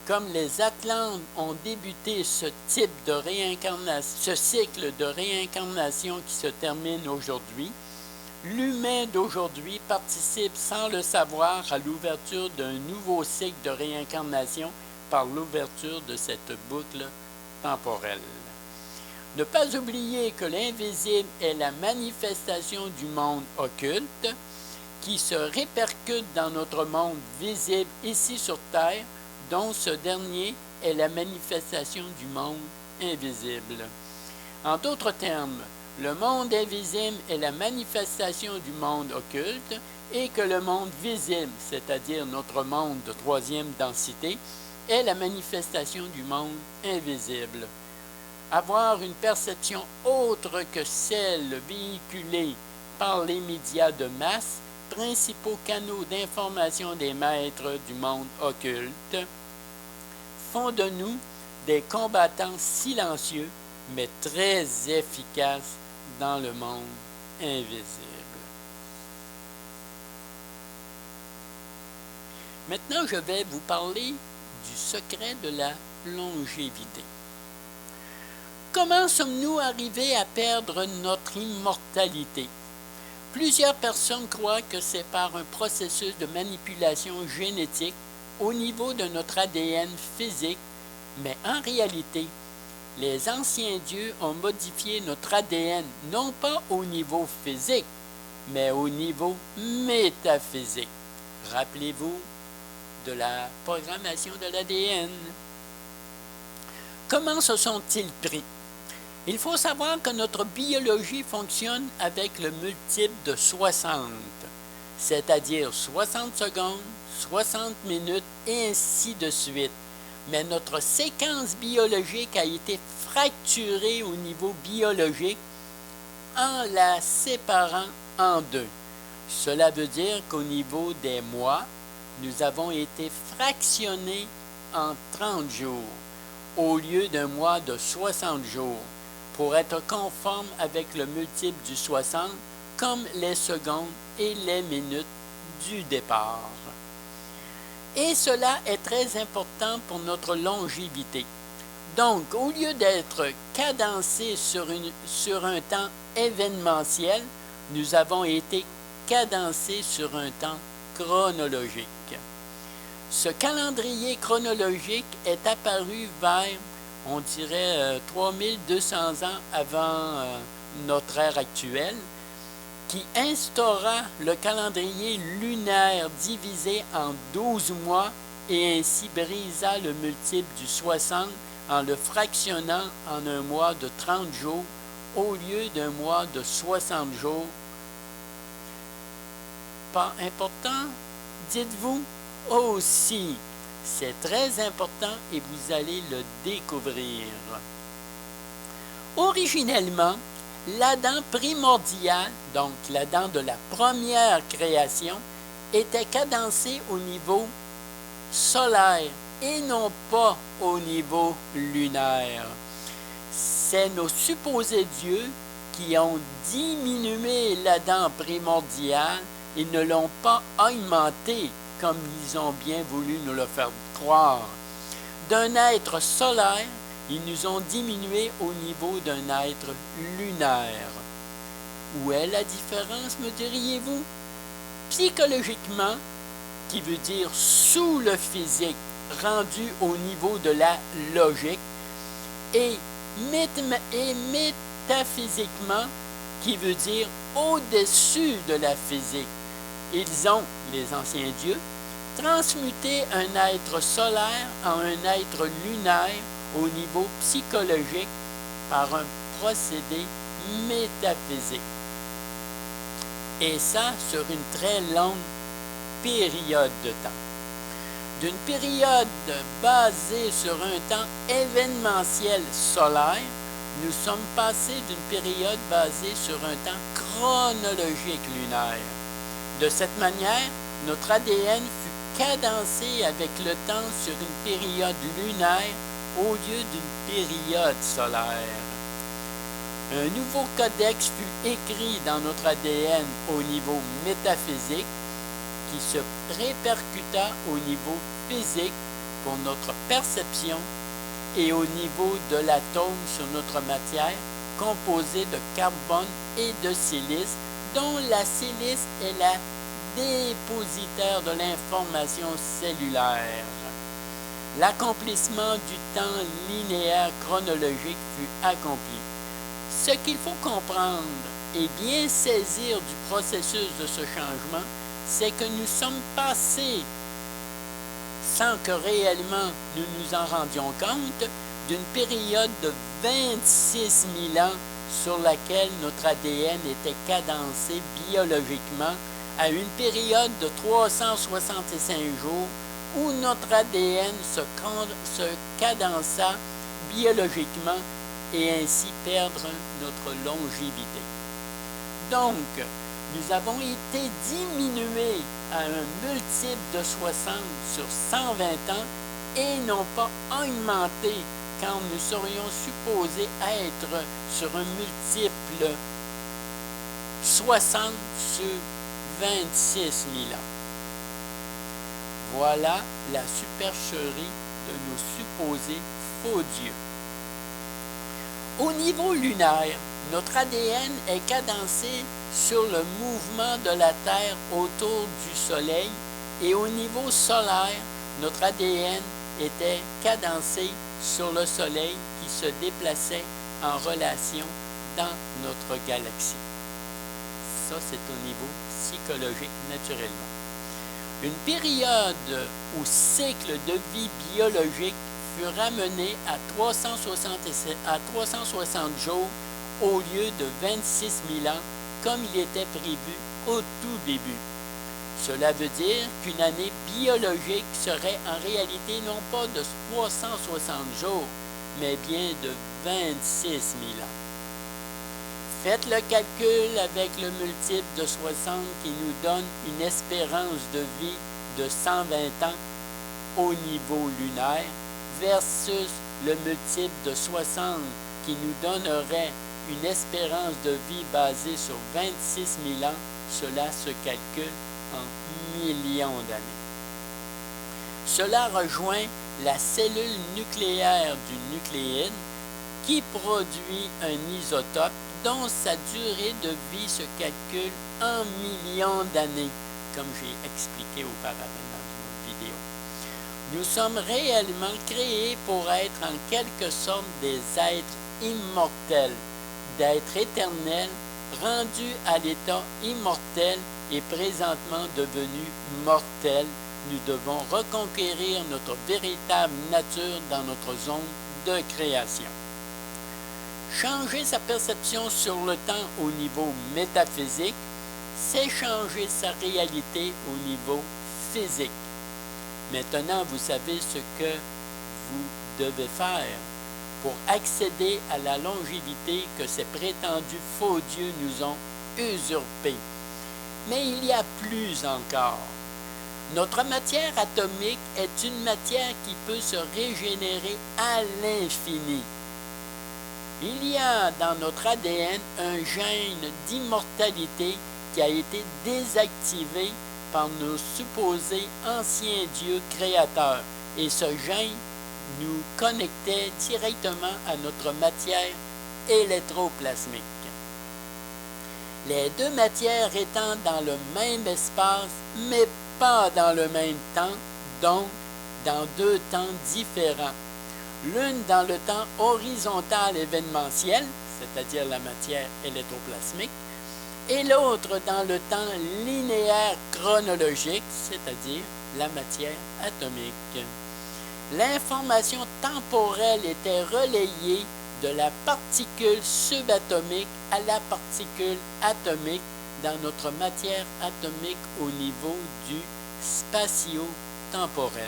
Comme les Atlantes ont débuté ce type de réincarnation, ce cycle de réincarnation qui se termine aujourd'hui, l'humain d'aujourd'hui participe sans le savoir à l'ouverture d'un nouveau cycle de réincarnation par l'ouverture de cette boucle temporelle. Ne pas oublier que l'invisible est la manifestation du monde occulte qui se répercute dans notre monde visible ici sur Terre, dont ce dernier est la manifestation du monde invisible. En d'autres termes, le monde invisible est la manifestation du monde occulte et que le monde visible, c'est-à-dire notre monde de troisième densité, est la manifestation du monde invisible. Avoir une perception autre que celle véhiculée par les médias de masse, principaux canaux d'information des maîtres du monde occulte, font de nous des combattants silencieux, mais très efficaces dans le monde invisible. Maintenant, je vais vous parler du secret de la longévité. Comment sommes-nous arrivés à perdre notre immortalité? Plusieurs personnes croient que c'est par un processus de manipulation génétique au niveau de notre ADN physique, mais en réalité, les anciens dieux ont modifié notre ADN non pas au niveau physique, mais au niveau métaphysique. Rappelez-vous de la programmation de l'ADN. Comment se sont-ils pris? Il faut savoir que notre biologie fonctionne avec le multiple de 60, c'est-à-dire 60 secondes, 60 minutes et ainsi de suite. Mais notre séquence biologique a été fracturée au niveau biologique en la séparant en deux. Cela veut dire qu'au niveau des mois, nous avons été fractionnés en 30 jours au lieu d'un mois de 60 jours pour être conforme avec le multiple du 60 comme les secondes et les minutes du départ. Et cela est très important pour notre longévité. Donc, au lieu d'être cadencés sur un temps événementiel, nous avons été cadencés sur un temps chronologique. Ce calendrier chronologique est apparu vers, on dirait, 3200 ans avant notre ère actuelle, qui instaura le calendrier lunaire divisé en 12 mois et ainsi brisa le multiple du 60 en le fractionnant en un mois de 30 jours au lieu d'un mois de 60 jours. Pas important, dites-vous? Aussi, c'est très important et vous allez le découvrir. Originellement, l'Adam primordial, donc l'Adam de la première création, était cadencé au niveau solaire et non pas au niveau lunaire. C'est nos supposés dieux qui ont diminué l'Adam primordial et ne l'ont pas augmenté comme ils ont bien voulu nous le faire croire. D'un être solaire, ils nous ont diminué au niveau d'un être lunaire. Où est la différence, me diriez-vous? Psychologiquement, qui veut dire sous le physique, rendu au niveau de la logique, et métaphysiquement, qui veut dire au-dessus de la physique. Ils ont, les anciens dieux, transmuté un être solaire en un être lunaire au niveau psychologique par un procédé métaphysique. Et ça sur une très longue période de temps. D'une période basée sur un temps événementiel solaire, nous sommes passés d'une période basée sur un temps chronologique lunaire. De cette manière, notre ADN fut cadencé avec le temps sur une période lunaire au lieu d'une période solaire. Un nouveau codex fut écrit dans notre ADN au niveau métaphysique qui se répercuta au niveau physique pour notre perception et au niveau de l'atome sur notre matière composée de carbone et de silice, dont la silice est la dépositaire de l'information cellulaire. L'accomplissement du temps linéaire chronologique fut accompli. Ce qu'il faut comprendre et bien saisir du processus de ce changement, c'est que nous sommes passés, sans que réellement nous nous en rendions compte, d'une période de 26 000 ans sur laquelle notre ADN était cadencé biologiquement à une période de 365 jours où notre ADN se cadença biologiquement et ainsi perdre notre longévité. Donc, nous avons été diminués à un multiple de 60 sur 120 ans et non pas augmentés quand nous serions supposés être sur un multiple 60 sur 26 000 ans. Voilà la supercherie de nos supposés faux dieux. Au niveau lunaire, notre ADN est cadencé sur le mouvement de la Terre autour du Soleil et au niveau solaire, notre ADN était cadencé sur le Soleil qui se déplaçait en relation dans notre galaxie. Ça, c'est au niveau psychologique naturellement. Une période ou cycle de vie biologique fut ramené à 360 jours au lieu de 26 000 ans comme il était prévu au tout début. Cela veut dire qu'une année biologique serait en réalité non pas de 360 jours, mais bien de 26 000 ans. Faites le calcul avec le multiple de 60 qui nous donne une espérance de vie de 120 ans au niveau lunaire versus le multiple de 60 qui nous donnerait une espérance de vie basée sur 26 000 ans. Cela se calcule en millions d'années. Cela rejoint la cellule nucléaire du nucléide qui produit un isotope dont sa durée de vie se calcule en millions d'années, comme j'ai expliqué auparavant dans une vidéo. Nous sommes réellement créés pour être en quelque sorte des êtres immortels, d'êtres éternels, rendus à l'état immortel et présentement devenus mortels. Nous devons reconquérir notre véritable nature dans notre zone de création. Changer sa perception sur le temps au niveau métaphysique, c'est changer sa réalité au niveau physique. Maintenant, vous savez ce que vous devez faire pour accéder à la longévité que ces prétendus faux dieux nous ont usurpée. Mais il y a plus encore. Notre matière atomique est une matière qui peut se régénérer à l'infini. Il y a dans notre ADN un gène d'immortalité qui a été désactivé par nos supposés anciens dieux créateurs. Et ce gène nous connectait directement à notre matière électroplasmique. Les deux matières étant dans le même espace, mais pas dans le même temps, donc dans deux temps différents. L'une dans le temps horizontal événementiel, c'est-à-dire la matière électroplasmique, et l'autre dans le temps linéaire chronologique, c'est-à-dire la matière atomique. L'information temporelle était relayée de la particule subatomique à la particule atomique dans notre matière atomique au niveau du spatio-temporel.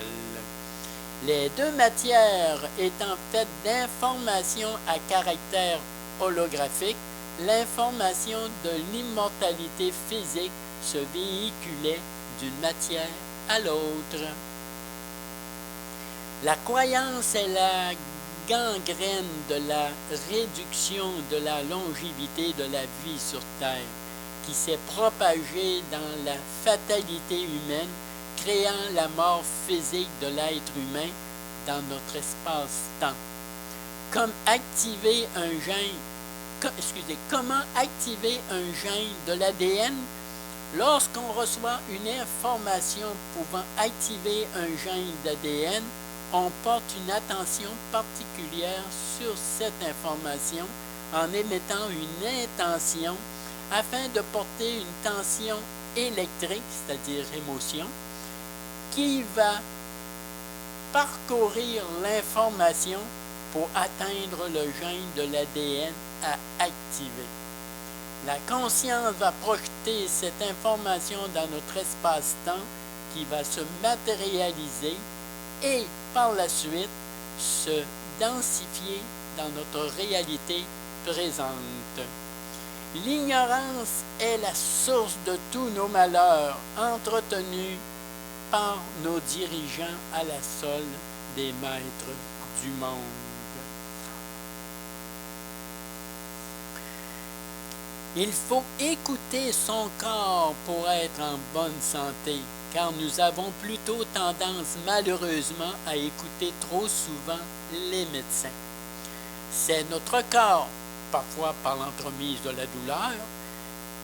Les deux matières étant faites d'informations à caractère holographique, l'information de l'immortalité physique se véhiculait d'une matière à l'autre. La croyance est la gangrène de la réduction de la longévité de la vie sur Terre, qui s'est propagée dans la fatalité humaine, créant la mort physique de l'être humain dans notre espace-temps. Comment activer un gène de l'ADN? Lorsqu'on reçoit une information pouvant activer un gène d'ADN, on porte une attention particulière sur cette information en émettant une intention afin de porter une tension électrique, c'est-à-dire émotion, qui va parcourir l'information pour atteindre le gène de l'ADN à activer. La conscience va projeter cette information dans notre espace-temps qui va se matérialiser et par la suite se densifier dans notre réalité présente. L'ignorance est la source de tous nos malheurs entretenus par nos dirigeants à la solde des maîtres du monde. Il faut écouter son corps pour être en bonne santé, car nous avons plutôt tendance malheureusement à écouter trop souvent les médecins. C'est notre corps, parfois par l'entremise de la douleur,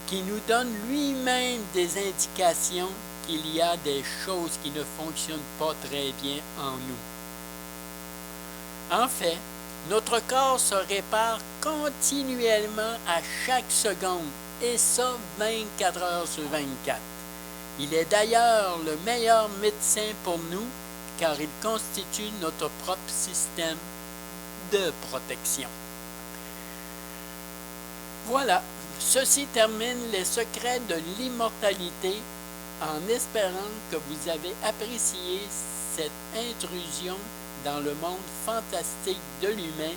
qui nous donne lui-même des indications qu'il y a des choses qui ne fonctionnent pas très bien en nous. En fait, notre corps se répare continuellement à chaque seconde, et ça 24 heures sur 24. Il est d'ailleurs le meilleur médecin pour nous, car il constitue notre propre système de protection. Voilà, ceci termine les secrets de l'immortalité, en espérant que vous avez apprécié cette intrusion dans le monde fantastique de l'humain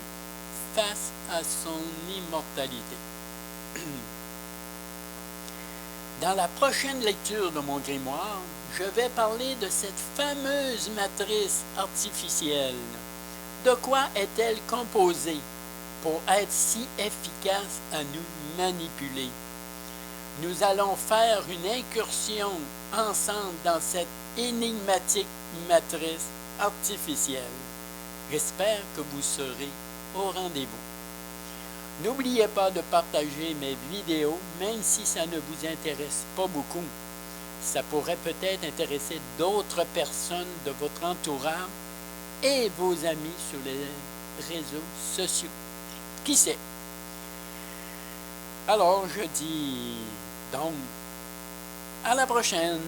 face à son immortalité. Dans la prochaine lecture de mon grimoire, je vais parler de cette fameuse matrice artificielle. De quoi est-elle composée pour être si efficace à nous manipuler? Nous allons faire une incursion ensemble dans cette énigmatique matrice artificielle. J'espère que vous serez au rendez-vous. N'oubliez pas de partager mes vidéos, même si ça ne vous intéresse pas beaucoup. Ça pourrait peut-être intéresser d'autres personnes de votre entourage et vos amis sur les réseaux sociaux. Qui sait? Alors, je dis donc à la prochaine!